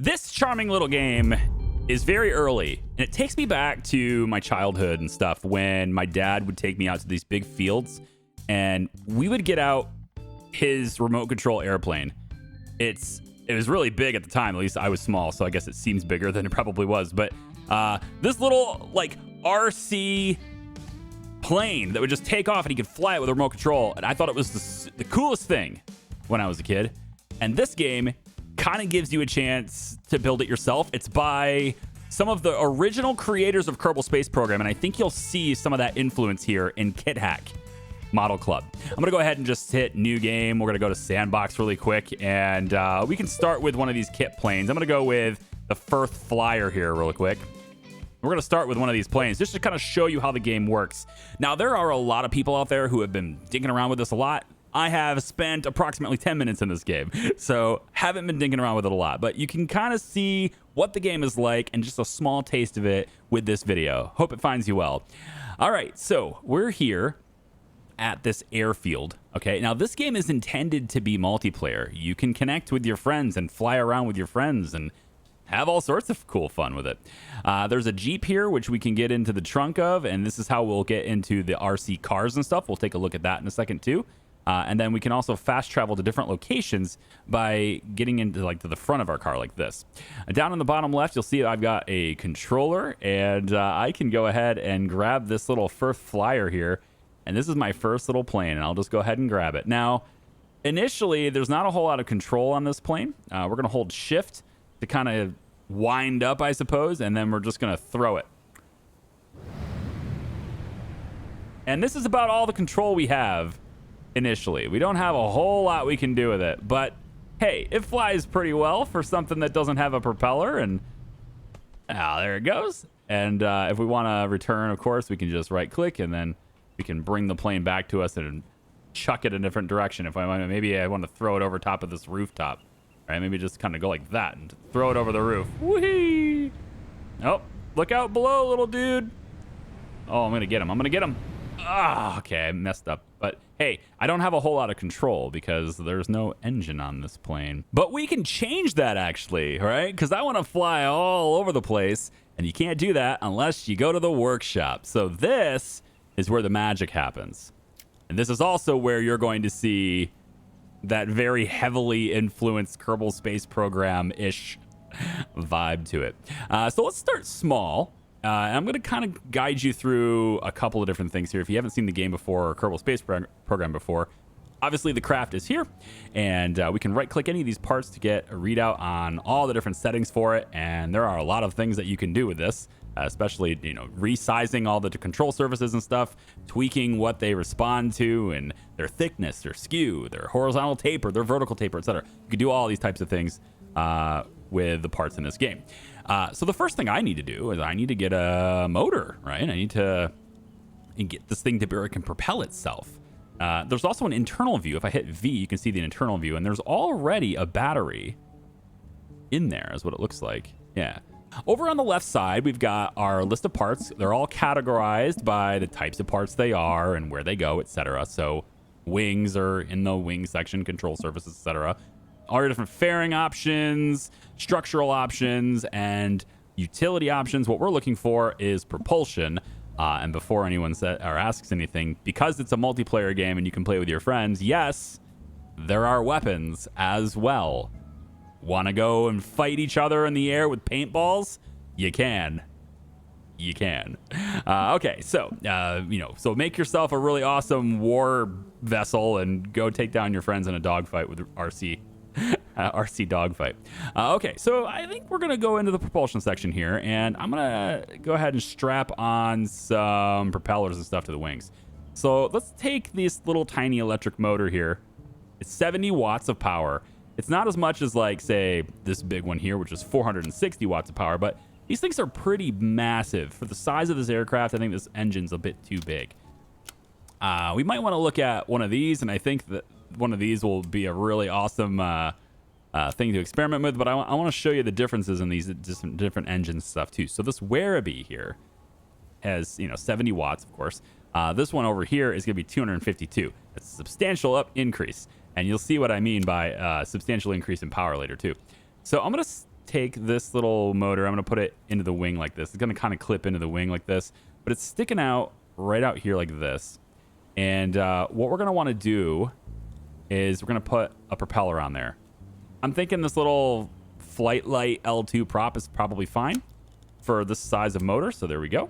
This charming little game is very early, and it takes me back to my childhood and stuff when my dad would take me out to these big fields, and we would get out his remote control airplane. It was really big at the time. At least I was small, so I guess it seems bigger than it probably was. But this little like RC plane that would just take off and he could fly it with a remote control, and I thought it was the coolest thing when I was a kid. And this game kind of gives you a chance to build it yourself. It's by some of the original creators of Kerbal Space Program, and I think you'll see some of that influence here in KitHack Model Club. I'm going to go ahead and just hit new game. We're going to go to sandbox really quick, and we can start with one of these kit planes. I'm going to go with the first flyer here real quick. We're going to start with one of these planes just to kind of show you how the game works. Now, there are a lot of people out there who have been digging around with this a lot. I have spent approximately 10 minutes in this game, so haven't been digging around with it a lot, but you can kind of see what the game is like and just a small taste of it with this video. Hope it finds you well. All right, so we're here at this airfield. Okay, now this game is intended to be multiplayer. You can connect with your friends and fly around with your friends and have all sorts of cool fun with it. There's a Jeep here, which we can get into the trunk of, and this is how we'll get into the RC cars and stuff. We'll take a look at that in a second too. And then we can also fast travel to different locations by getting into to the front of our car like this. Down on the bottom left, you'll see I've got a controller, and I can go ahead and grab this little first flyer here. And this is my first little plane, and I'll just go ahead and grab it. Now, initially, there's not a whole lot of control on this plane. We're going to hold shift to kind of wind up, I suppose, and then we're just going to throw it. And this is about all the control we have initially. We don't have a whole lot we can do with it, but hey, it flies pretty well for something that doesn't have a propeller, and there it goes. And if we want to return, of course, we can just right click, and then we can bring the plane back to us and chuck it in a different direction. If maybe I want to throw it over top of this rooftop, right? Maybe just kind of go like that and throw it over the roof. Whee! Oh, look out below, little dude. Oh, I'm gonna get him. Okay, I messed up. But hey, I don't have a whole lot of control because there's no engine on this plane. But we can change that actually, right? Because I want to fly all over the place, and you can't do that unless you go to the workshop. So this is where the magic happens. And this is also where you're going to see that very heavily influenced Kerbal Space Program-ish vibe to it. So let's start small. I'm going to kind of guide you through a couple of different things here. If you haven't seen the game before or Kerbal Space Program before, obviously the craft is here, and we can right-click any of these parts to get a readout on all the different settings for it. And there are a lot of things that you can do with this, especially resizing all the control surfaces and stuff, tweaking what they respond to and their thickness, their skew, their horizontal taper, their vertical taper, etc. You can do all these types of things with the parts in this game. So the first thing I need to do is I need to get a motor, right? I need to get this thing to where it can propel itself. There's also an internal view. If I hit V, you can see the internal view, and there's already a battery in there is what it looks like. Yeah. Over on the left side, we've got our list of parts. They're all categorized by the types of parts they are and where they go, etc. So wings are in the wing section, control surfaces, etc. All your different fairing options, structural options, and utility options. What we're looking for is propulsion. And before anyone asks anything, because it's a multiplayer game and you can play with your friends, yes, there are weapons as well. Want to go and fight each other in the air with paintballs? You can. Okay, so so make yourself a really awesome war vessel and go take down your friends in a dogfight with RC dogfight. Okay, so I think we're gonna go into the propulsion section here, and I'm gonna go ahead and strap on some propellers and stuff to the wings. So let's take this little tiny electric motor here. It's 70 watts of power. It's not as much as say this big one here, which is 460 watts of power, but these things are pretty massive. For the size of this aircraft, I think this engine's a bit too big. We might want to look at one of these, and I think that one of these will be a really awesome thing to experiment with, but I want to show you the differences in these different engine stuff too. So this Werribee here has 70 watts, of course. This one over here is going to be 252. That's a substantial increase, and you'll see what I mean by substantial increase in power later too. So I'm going to take this little motor. I'm going to put it into the wing like this. It's going to kind of clip into the wing like this, but it's sticking out right out here like this. And what we're going to want to do is we're going to put a propeller on there. I'm thinking this little Flight Light L2 prop is probably fine for this size of motor. So there we go.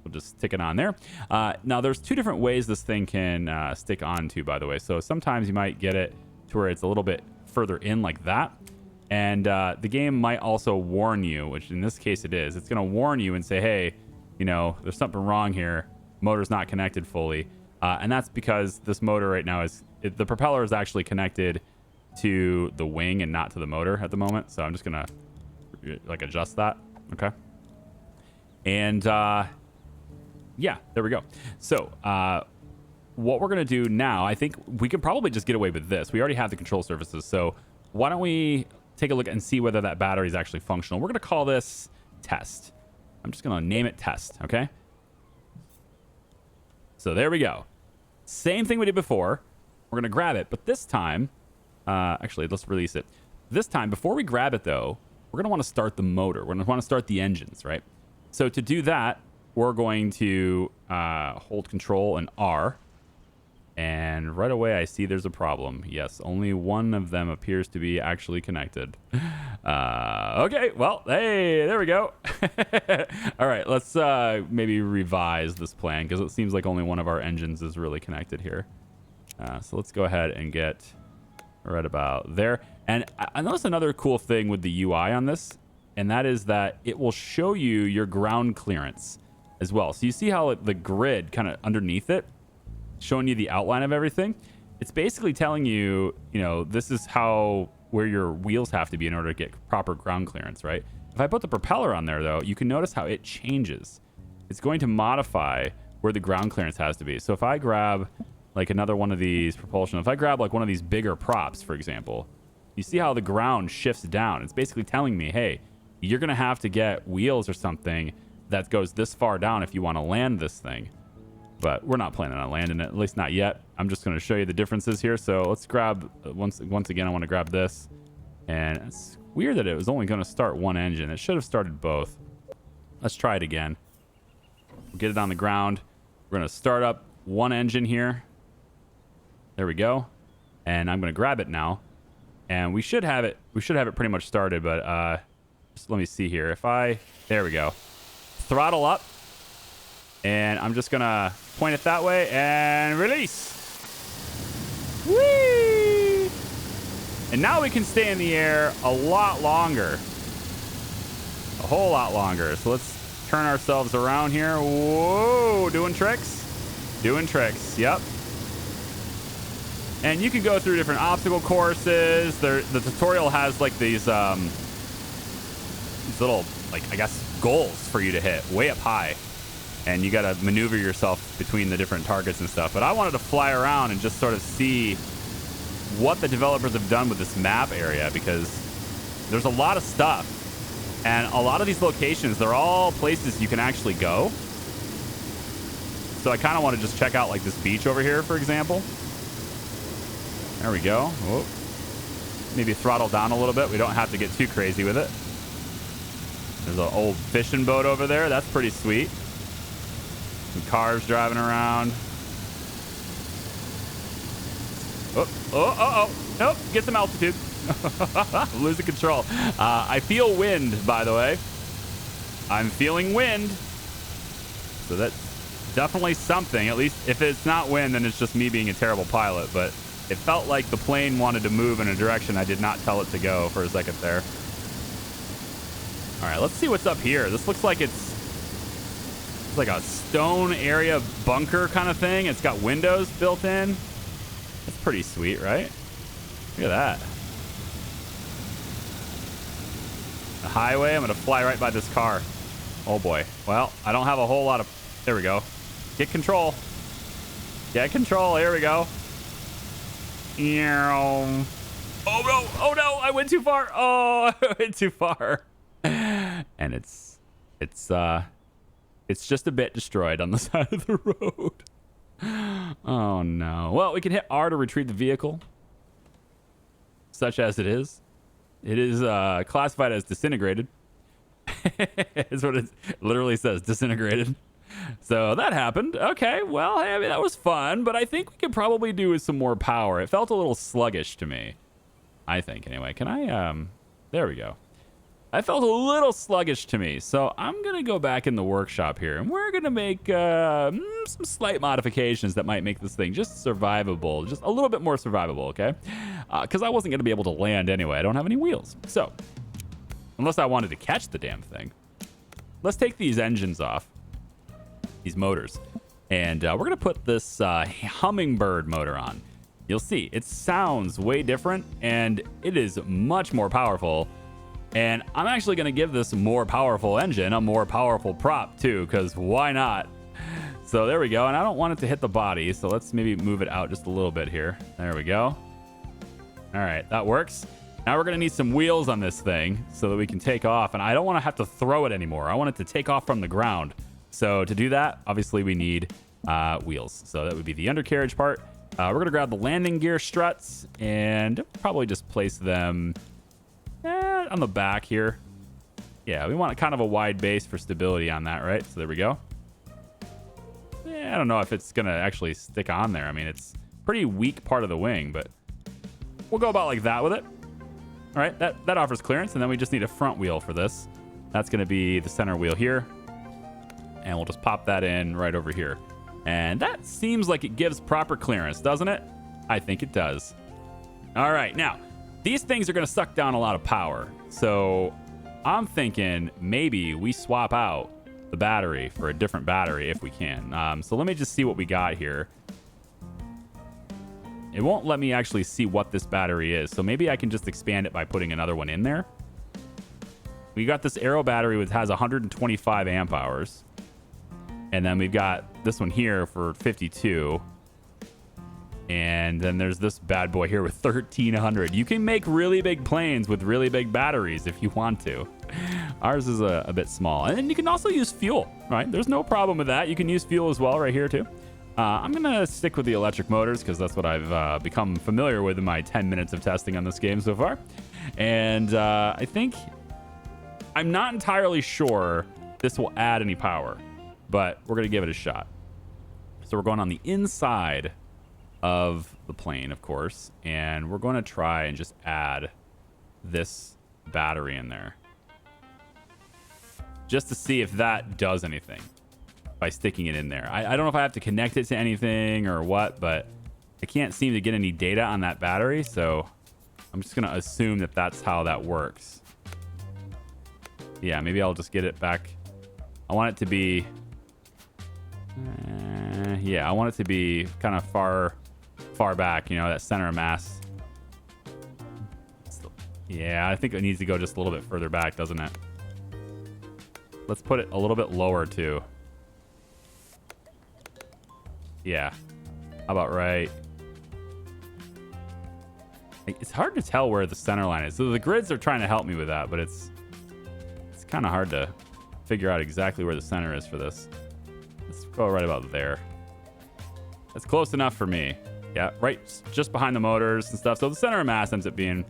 We'll just stick it on there. Now, there's two different ways this thing can stick onto, by the way. So sometimes you might get it to where it's a little bit further in like that. And the game might also warn you, which in this case it is. It's going to warn you and say, hey, you know, there's something wrong here. Motor's not connected fully. And that's because this motor right now the propeller is actually connected to the wing and not to the motor at the moment. So I'm just going to like adjust that. Okay. And yeah, there we go. So what we're going to do now, I think we could probably just get away with this. We already have the control surfaces. So why don't we take a look and see whether that battery is actually functional. We're going to call this test. I'm just going to name it test. Okay. So there we go. Same thing we did before. We're going to grab it, but this time, actually, let's release it. This time, before we grab it, though, we're going to want to start the motor. We're going to want to start the engines, right? So to do that, we're going to hold Control and R. And right away, I see there's a problem. Yes, only one of them appears to be actually connected. Okay, well, hey, there we go. All right, let's maybe revise this plan because it seems like only one of our engines is really connected here. So let's go ahead and get right about there. And I noticed another cool thing with the UI on this, and that is that it will show you your ground clearance as well. So you see how the grid kind of underneath it, showing you the outline of everything. It's basically telling you, you know, this is where your wheels have to be in order to get proper ground clearance, right? If I put the propeller on there, though, you can notice how it changes. It's going to modify where the ground clearance has to be. So if I grab like another one of these propulsion, if I grab like one of these bigger props, for example, you see how the ground shifts down. It's basically telling me, hey, you're going to have to get wheels or something that goes this far down if you want to land this thing. But we're not planning on landing it, at least not yet. I'm just going to show you the differences here. So let's grab, once again, I want to grab this. And it's weird that it was only going to start one engine. It should have started both. Let's try it again. We'll get it on the ground. We're going to start up one engine here. There we go. And I'm going to grab it now. And we should have it pretty much started, but just let me see here. There we go. Throttle up. And I'm just going to point it that way and release. Whee! And now we can stay in the air a lot longer. A whole lot longer. So let's turn ourselves around here. Whoa, doing tricks. Doing tricks, yep. And you can go through different obstacle courses. The tutorial has like these little, like, I guess, goals for you to hit way up high. And you got to maneuver yourself between the different targets and stuff. But I wanted to fly around and just sort of see what the developers have done with this map area, because there's a lot of stuff. And a lot of these locations, they're all places you can actually go. So I kind of want to just check out like this beach over here, for example. There we go. Whoa. Maybe throttle down a little bit. We don't have to get too crazy with it. There's an old fishing boat over there. That's pretty sweet. Some cars driving around. Oh. Nope. Get some altitude. Losing control. I feel wind, by the way. I'm feeling wind. So that's definitely something. At least if it's not wind, then it's just me being a terrible pilot. But it felt like the plane wanted to move in a direction I did not tell it to go for a second there. All right, let's see what's up here. This looks like it's like a stone area bunker kind of thing. It's got windows built in. That's pretty sweet, right? Look at that. The highway. I'm going to fly right by this car. Oh, boy. Well, I don't have a whole lot of... There we go. Get control. Get control. Here we go. Oh, no. Oh, no. I went too far. Oh, I went too far. And it's just a bit destroyed on the side of the road. Oh, no. Well, we can hit R to retrieve the vehicle, such as it is. It is classified as disintegrated. It's what it literally says, disintegrated. So that happened. Okay, well, hey, I mean, that was fun, but I think we could probably do with some more power. It felt a little sluggish to me. I think, anyway. Can I, there we go. I felt a little sluggish to me, so I'm going to go back in the workshop here, and we're going to make some slight modifications that might make this thing just survivable, just a little bit more survivable, okay? Because I wasn't going to be able to land anyway. I don't have any wheels. So, unless I wanted to catch the damn thing. Let's take these engines off, these motors, and we're going to put this hummingbird motor on. You'll see, it sounds way different, and it is much more powerful. And I'm actually going to give this more powerful engine a more powerful prop, too, because why not? So there we go. And I don't want it to hit the body, so let's maybe move it out just a little bit here. There we go. All right, that works. Now we're going to need some wheels on this thing so that we can take off. And I don't want to have to throw it anymore. I want it to take off from the ground. So to do that, obviously, we need wheels. So that would be the undercarriage part. We're going to grab the landing gear struts and probably just place them on the back here. Yeah, we want kind of a wide base for stability on that, right? So there we go. Yeah, I don't know if it's going to actually stick on there. I mean, it's pretty weak part of the wing, but we'll go about like that with it. All right, that offers clearance, and then we just need a front wheel for this. That's going to be the center wheel here, and we'll just pop that in right over here. And that seems like it gives proper clearance, doesn't it? I think it does. All right, now, these things are going to suck down a lot of power. So I'm thinking maybe we swap out the battery for a different battery if we can. So let me just see what we got here. It won't let me actually see what this battery is. So maybe I can just expand it by putting another one in there. We got this Aero battery which has 125 amp hours. And then we've got this one here for 52. And then there's this bad boy here with 1,300. You can make really big planes with really big batteries if you want to. Ours is a bit small. And then you can also use fuel, right? There's no problem with that. You can use fuel as well right here too. I'm going to stick with the electric motors because that's what I've become familiar with in my 10 minutes of testing on this game so far. And I think I'm not entirely sure this will add any power, but we're going to give it a shot. So we're going on the inside of the plane, of course, and we're going to try and just add this battery in there just to see if that does anything by sticking it in there. I don't know if I have to connect it to anything or what, but I can't seem to get any data on that battery, so I'm just going to assume that that's how that works. Yeah, maybe I'll just get it back. I want it to be yeah, I want it to be kind of far back, you know, that center of mass. Yeah, I think it needs to go just a little bit further back, doesn't it? Let's put it a little bit lower too. Yeah, how about right? It's hard to tell where the center line is. So the grids are trying to help me with that, but it's kind of hard to figure out exactly where the center is for this. Let's go right about there. That's close enough for me. Yeah, right just behind the motors and stuff. So the center of mass ends up being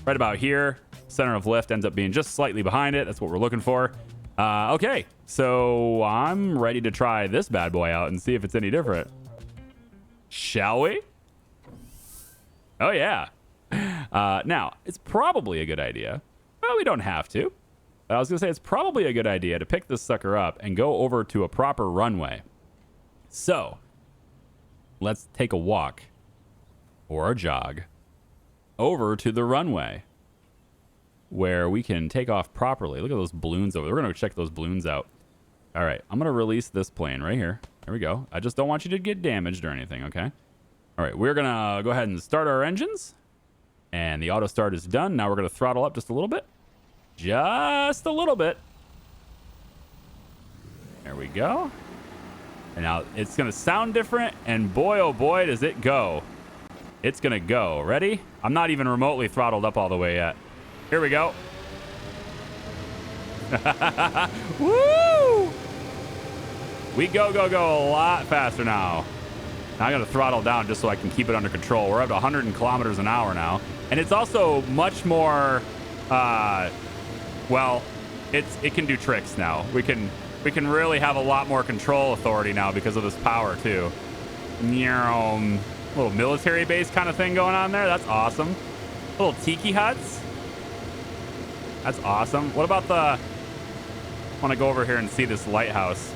right about here. Center of lift ends up being just slightly behind it. That's what we're looking for. Okay, so I'm ready to try this bad boy out and see if it's any different. Shall we? Oh, yeah. Now, it's probably a good idea. Well, we don't have to. I was going to say it's probably a good idea to pick this sucker up and go over to a proper runway. So, let's take a walk or a jog over to the runway where we can take off properly. Look at those balloons over there. We're going to check those balloons out. All right, I'm going to release this plane right here. There we go. I just don't want you to get damaged or anything, okay? All right, we're going to go ahead and start our engines. And the auto start is done. Now we're going to throttle up just a little bit. Just a little bit. There we go. And now it's going to sound different. And boy, oh boy, does it go. It's going to go. Ready? I'm not even remotely throttled up all the way yet. Here we go. Woo! We go a lot faster now. Now I'm going to throttle down just so I can keep it under control. We're up to 100 kilometers an hour now. And it's also much more Well, it can do tricks now. We can really have a lot more control authority now because of this power too. Little military base kind of thing going on there. That's awesome. Little tiki huts. That's awesome. What about the... I want to go over here and see this lighthouse.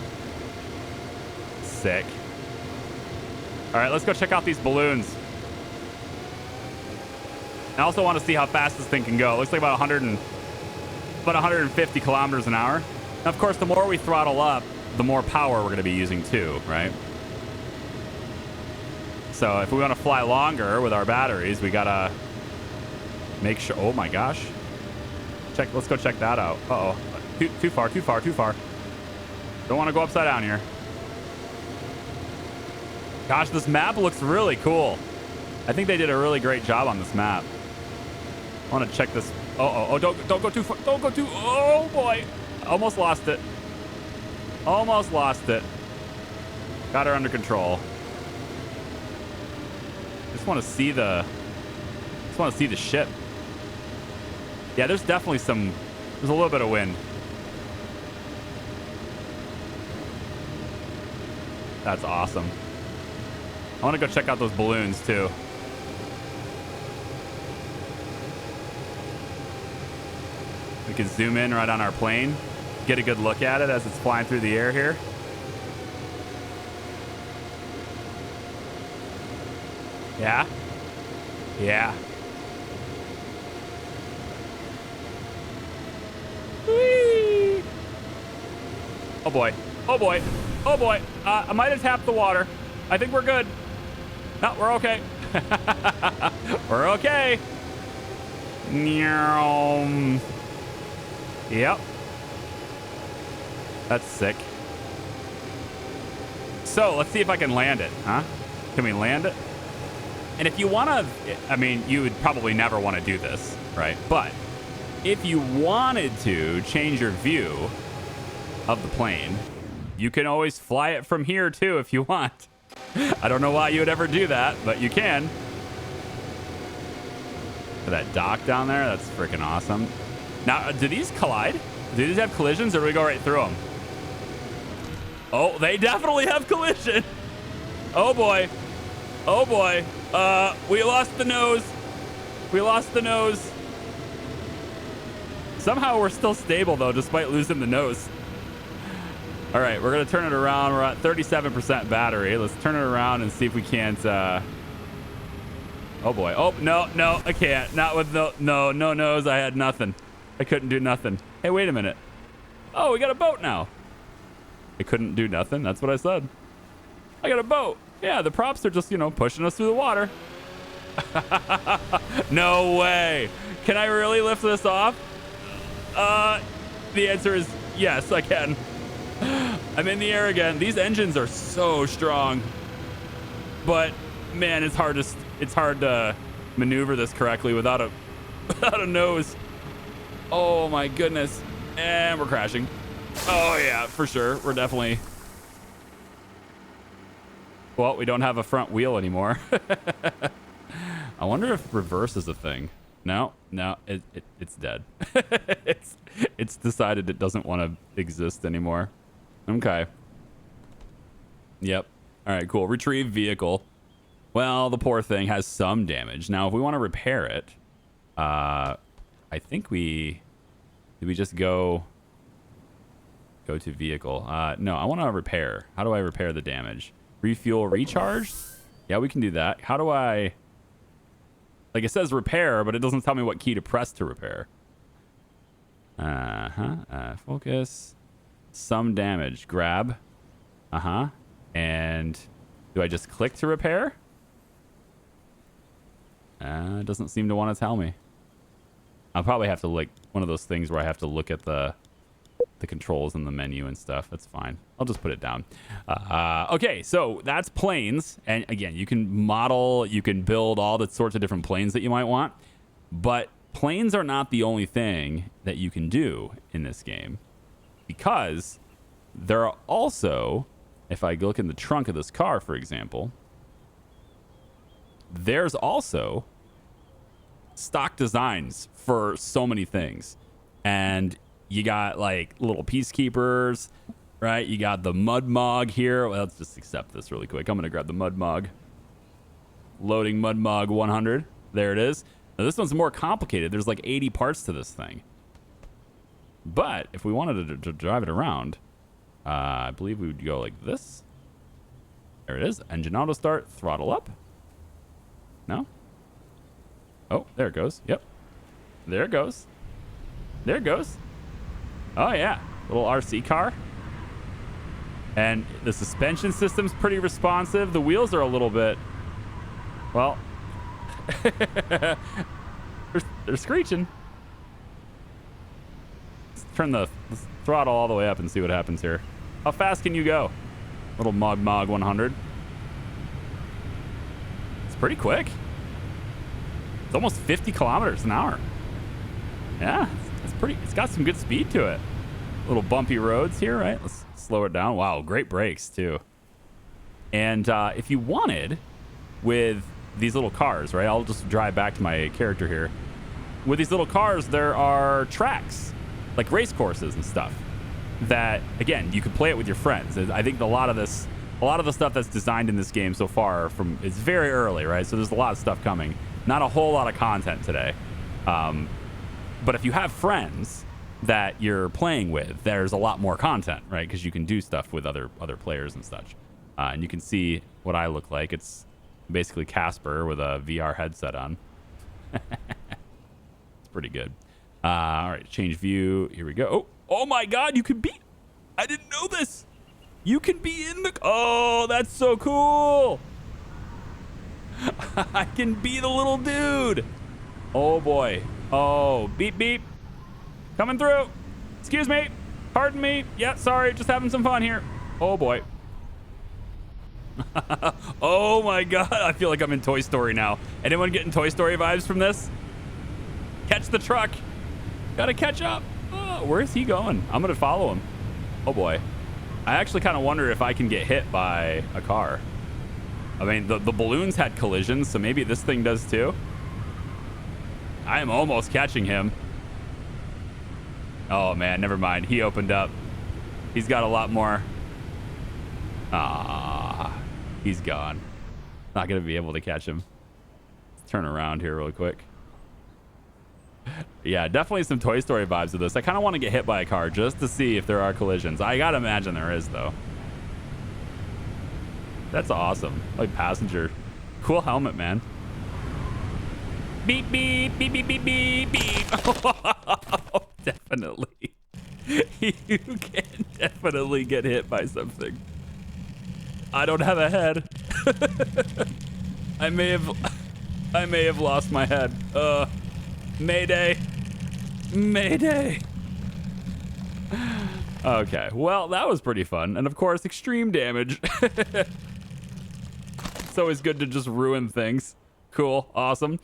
Sick. All right, let's go check out these balloons. I also want to see how fast this thing can go. It looks like about 150 kilometers an hour. And of course, the more we throttle up, the more power we're going to be using too, right? So if we want to fly longer with our batteries, we got to make sure... Oh my gosh. Let's go check that out. Uh-oh. Too far. Don't want to go upside down here. Gosh, this map looks really cool. I think they did a really great job on this map. I want to check this. Oh, don't go too far. Don't go too... Oh, boy. Almost lost it. Almost lost it. Got her under control. Just want to see the ship. Yeah, there's definitely there's a little bit of wind. That's awesome. I want to go check out those balloons too. We can zoom in right on our plane, get a good look at it as it's flying through the air here. Yeah. Yeah. Whee! Oh boy. Oh boy. Oh boy. I might have tapped the water. I think we're good. No, we're okay. We're okay. Yep. That's sick. So let's see if I can land it, huh? Can we land it? And if you want to, I mean, you would probably never want to do this, right? But if you wanted to change your view of the plane, you can always fly it from here too if you want. I don't know why you would ever do that, but you can. For that dock down there, that's freaking awesome. Now, do these collide? Do these have collisions, or do we go right through them? Oh, they definitely have collision. Oh boy. Oh boy. We lost the nose. We lost the nose. Somehow we're still stable though, despite losing the nose. All right, we're gonna turn it around. We're at 37% battery. Let's turn it around and see if we can't. Oh boy. Oh no, I can't. Not with no nose. I had nothing. I couldn't do nothing. Hey, wait a minute. Oh, we got a boat now. I couldn't do nothing. That's what I said. I got a boat. Yeah, the props are just, pushing us through the water. No way. Can I really lift this off? The answer is yes, I can. I'm in the air again. These engines are so strong. But man, it's hard to maneuver this correctly without a nose. Oh my goodness. And we're crashing. Oh yeah, for sure. We're definitely... Well, we don't have a front wheel anymore. I wonder if reverse is a thing. No, it's dead. It's decided it doesn't want to exist anymore. Okay. Yep. All right, cool. Retrieve vehicle. Well, the poor thing has some damage. Now, if we want to repair it, I think did we just go to vehicle? No, I want to repair. How do I repair the damage? Refuel recharge? Yeah, we can do that. How do I... Like, it says repair, but it doesn't tell me what key to press to repair. Focus. Some damage. Grab. And do I just click to repair? It doesn't seem to want to tell me. I'll probably have to, like, one of those things where I have to look at the controls in the menu and stuff. That's fine. I'll just put it down. Okay, so that's planes. And again, you can model, you can build all the sorts of different planes that you might want. But planes are not the only thing that you can do in this game. Because there are also, if I look in the trunk of this car, for example, there's also stock designs for so many things. And you got like little peacekeepers, right? You got the mud mog here. Well, let's just accept this really quick. I'm going to grab the mud mog. Loading mud mog 100. There it is. Now this one's more complicated. There's like 80 parts to this thing. But if we wanted to drive it around, I believe we would go like this. There it is. Engine auto start. Throttle up. No? Oh, there it goes. Yep. There it goes. There it goes. Oh, yeah. Little RC car. And the suspension system's pretty responsive. The wheels are a little bit... Well... they're screeching. Let's turn the throttle all the way up and see what happens here. How fast can you go? Little Mog 100. It's pretty quick. It's almost 50 kilometers an hour. Yeah, it's got some good speed to it. Little bumpy roads here, right? Let's slow it down. Wow, great brakes too. And if you wanted, with these little cars, right? I'll just drive back to my character here. With these little cars, there are tracks, like race courses and stuff that, again, you can play it with your friends. I think a lot of the stuff that's designed in this game so far it's very early, right? So there's a lot of stuff coming. Not a whole lot of content today. But if you have friends that you're playing with, there's a lot more content, right? Because you can do stuff with other players and such. And you can see what I look like. It's basically Casper with a VR headset on. It's pretty good. All right, change view. Here we go. Oh my God, you can be... I didn't know this. You can be in the... Oh, that's so cool. I can be the little dude. Oh boy. Oh, beep, beep. Coming through. Excuse me. Pardon me. Yeah, sorry. Just having some fun here. Oh boy. Oh my God. I feel like I'm in Toy Story now. Anyone getting Toy Story vibes from this? Catch the truck. Gotta catch up. Oh, where is he going? I'm gonna follow him. Oh boy. I actually kind of wonder if I can get hit by a car. I mean, the balloons had collisions, so maybe this thing does too. I am almost catching him. Oh man, never mind. He opened up. He's got a lot more. Ah, he's gone. Not gonna be able to catch him. Let's turn around here really quick. Yeah, definitely some Toy Story vibes with this. I kind of want to get hit by a car just to see if there are collisions. I gotta imagine there is, though. That's awesome. Like passenger. Cool helmet, man. Beep, beep, beep, beep, beep, beep, beep. Oh, definitely. You can definitely get hit by something. I don't have a head. I may have lost my head. Mayday. Mayday. Okay, well, that was pretty fun. And of course, extreme damage. It's always good to just ruin things. Cool, awesome.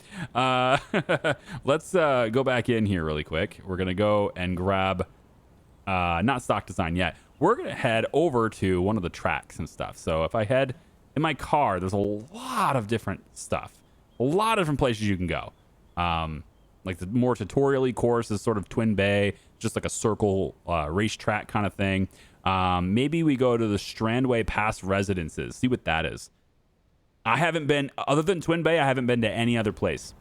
Let's go back in here really quick. We're gonna go and grab, not stock design yet. We're gonna head over to one of the tracks and stuff. So if I head in my car, there's a lot of different stuff. A lot of different places you can go. Like the more tutorial-y course is sort of Twin Bay, just like a circle racetrack kind of thing. Maybe we go to the Strandway Pass Residences, see what that is. I haven't been, other than Twin Bay, I haven't been to any other place.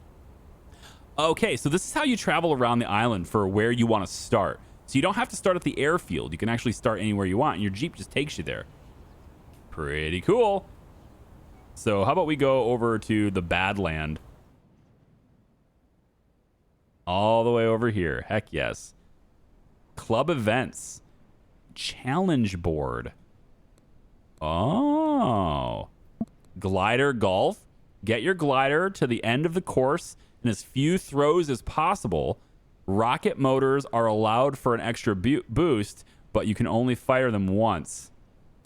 Okay, so this is how you travel around the island for where you want to start. So you don't have to start at the airfield. You can actually start anywhere you want, and your Jeep just takes you there. Pretty cool. So how about we go over to the Badland? All the way over here. Heck yes. Club events. Challenge board. Oh. Glider golf. Get your glider to the end of the course in as few throws as possible. Rocket motors are allowed for an extra boost, but you can only fire them once.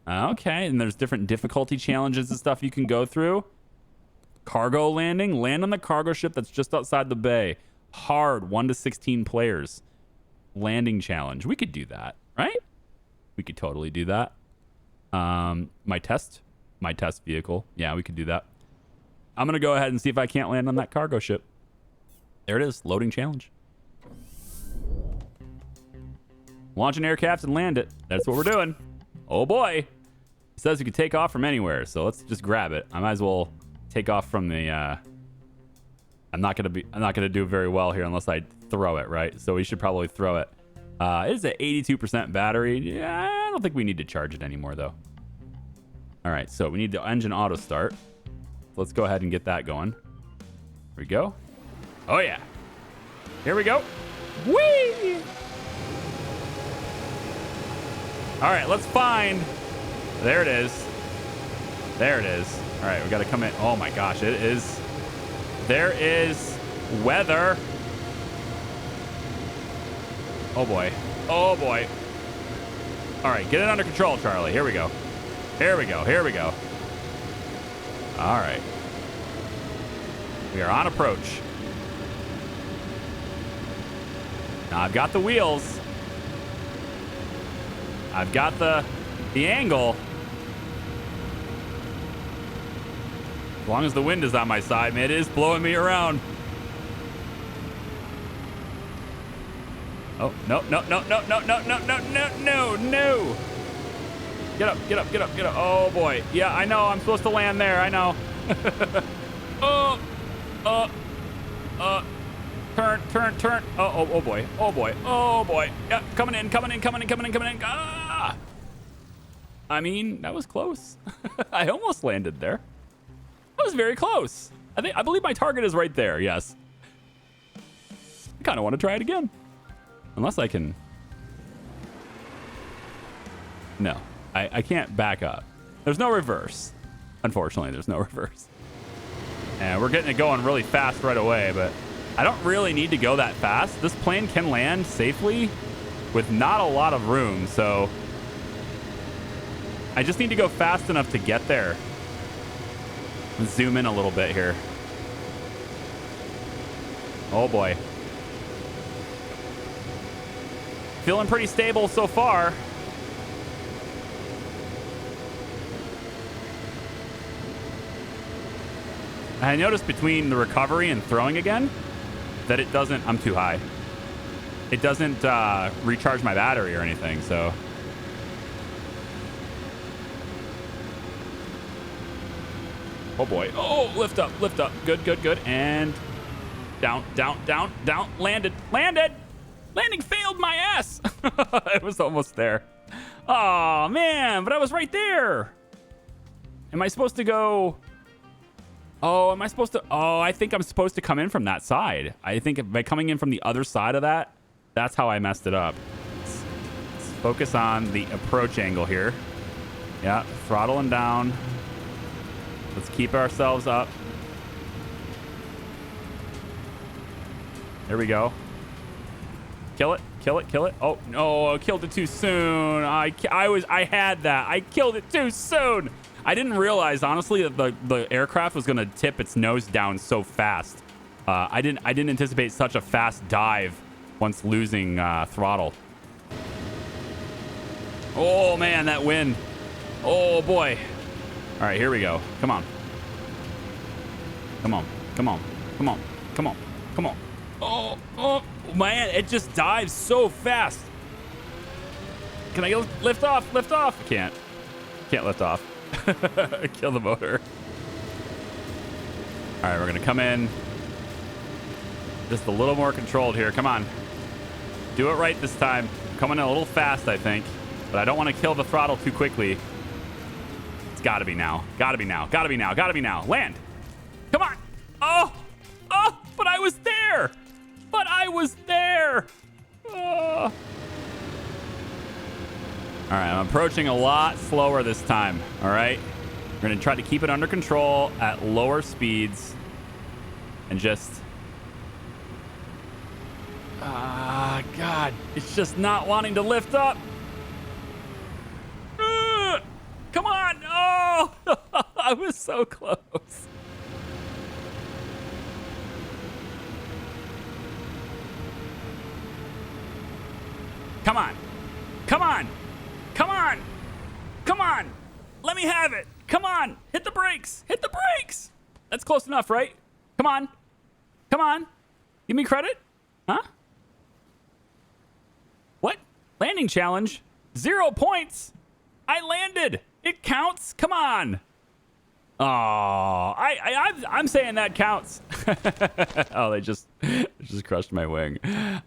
Okay, and there's different difficulty challenges and stuff you can go through. Cargo landing. Land on the cargo ship that's just outside the bay. Hard, 1 to 16 players. Landing challenge. We could do that, right? We could totally do that. My test vehicle. Yeah, we could do that. I'm going to go ahead and see if I can't land on that cargo ship. There it is. Loading challenge. Launch an aircraft and land it. That's what we're doing. Oh boy. It says you can take off from anywhere, so let's just grab it. I might as well take off from the I'm not gonna do very well here unless I throw it, right? So we should probably throw it. It is at 82% battery. Yeah, I don't think we need to charge it anymore though. All right, so we need the engine auto start. So let's go ahead and get that going. Here we go. Oh yeah. Here we go. Whee! All right, let's find. There it is. There it is. All right, we got to come in. Oh my gosh, it is. There is weather. Oh boy. Oh boy. All right, get it under control, Charlie. Here we go. Here we go. Here we go. All right. We are on approach. Now I've got the wheels. I've got the angle. As long as the wind is on my side, man, it is blowing me around. Oh, no, no, no, no, no, no, no, no, no, no, no. Get up, get up, get up, get up. Oh, boy. Yeah, I know. I'm supposed to land there. I know. Turn, turn, turn. Oh, boy. Oh, boy. Oh, boy. Yeah, coming in, coming in, coming in, coming in, coming in. Ah! I mean, that was close. I almost landed there. That was very close. I believe my target is right there. Yes. I kind of want to try it again. Unless I can. No, I can't back up. There's no reverse. Unfortunately, there's no reverse. And we're getting it going really fast right away, but I don't really need to go that fast. This plane can land safely with not a lot of room, so I just need to go fast enough to get there. Let's zoom in a little bit here. Oh boy. Feeling pretty stable so far. I noticed between the recovery and throwing again that it doesn't, I'm too high. It doesn't recharge my battery or anything, so. Oh boy. Oh, lift up, lift up. Good, good, good. And down, down, down, down. Landed, landed. Landing failed my ass. It was almost there. Oh man, but I was right there. Am I supposed to go? Oh, am I supposed to? Oh, I think I'm supposed to come in from that side. I think by coming in from the other side of that, that's how I messed it up. Let's focus on the approach angle here. Yeah, throttling down. Let's keep ourselves up. There we go. Kill it, kill it, kill it. Oh, no, I killed it too soon. I had that. I killed it too soon. I didn't realize, honestly, that the aircraft was going to tip its nose down so fast. I didn't anticipate such a fast dive once losing throttle. Oh, man, that wind. Oh, boy. All right, here we go. Come on. Come on. Come on. Come on. Come on. Come on. Oh, oh, man, it just dives so fast. Can I lift off? Lift off. I can't. Can't lift off. Kill the motor. All right, we're going to come in just a little more controlled here. Come on. Do it right this time. Coming in a little fast, I think. But I don't want to kill the throttle too quickly. It's got to be now. Got to be now. Got to be now. Got to be now. Land. Come on. Oh. Oh, but I was there. But I was there. Oh. All right, I'm approaching a lot slower this time. All right. We're going to try to keep it under control at lower speeds. And just... God. It's just not wanting to lift up. Come on. Oh, I was so close. Come on. Come on. Come on. Come on. Let me have it. Come on. Hit the brakes. Hit the brakes. That's close enough, right? Come on. Come on. Give me credit? Huh? What? Landing challenge? 0 points? I landed. It counts. Come on. Oh, I'm saying that counts. Oh, they just crushed my wing.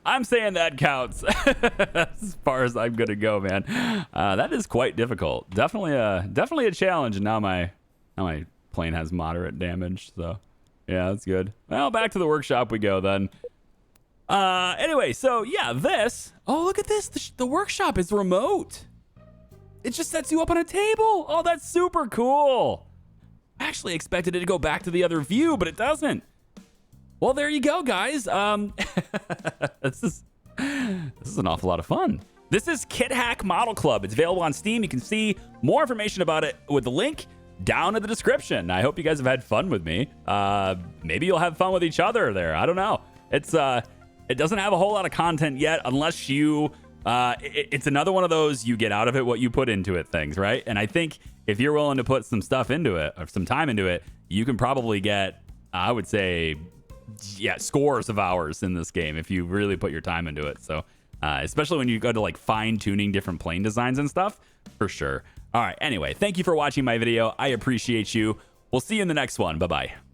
I'm saying that counts. As far as I'm gonna go, man. That is quite difficult. Definitely a challenge. And now my plane has moderate damage. So yeah, that's good. Well, back to the workshop we go then. Anyway, so yeah, this. Oh, look at this. The workshop is remote. It just sets you up on a table. Oh, that's super cool. I actually expected it to go back to the other view, but it doesn't. Well, there you go, guys. This is an awful lot of fun. This is KitHack Model Club. It's available on Steam. You can see more information about it with the link down in the description. I hope you guys have had fun with me. Maybe you'll have fun with each other there. I don't know. It doesn't have a whole lot of content yet, unless you. It's another one of those you get out of it what you put into it things, right? And I think if you're willing to put some stuff into it or some time into it, you can probably get, I would say, yeah, scores of hours in this game if you really put your time into it. So especially when you go to like fine tuning different plane designs and stuff, for sure. All right. Anyway, thank you for watching my video. I appreciate you. We'll see you in the next one. Bye-bye.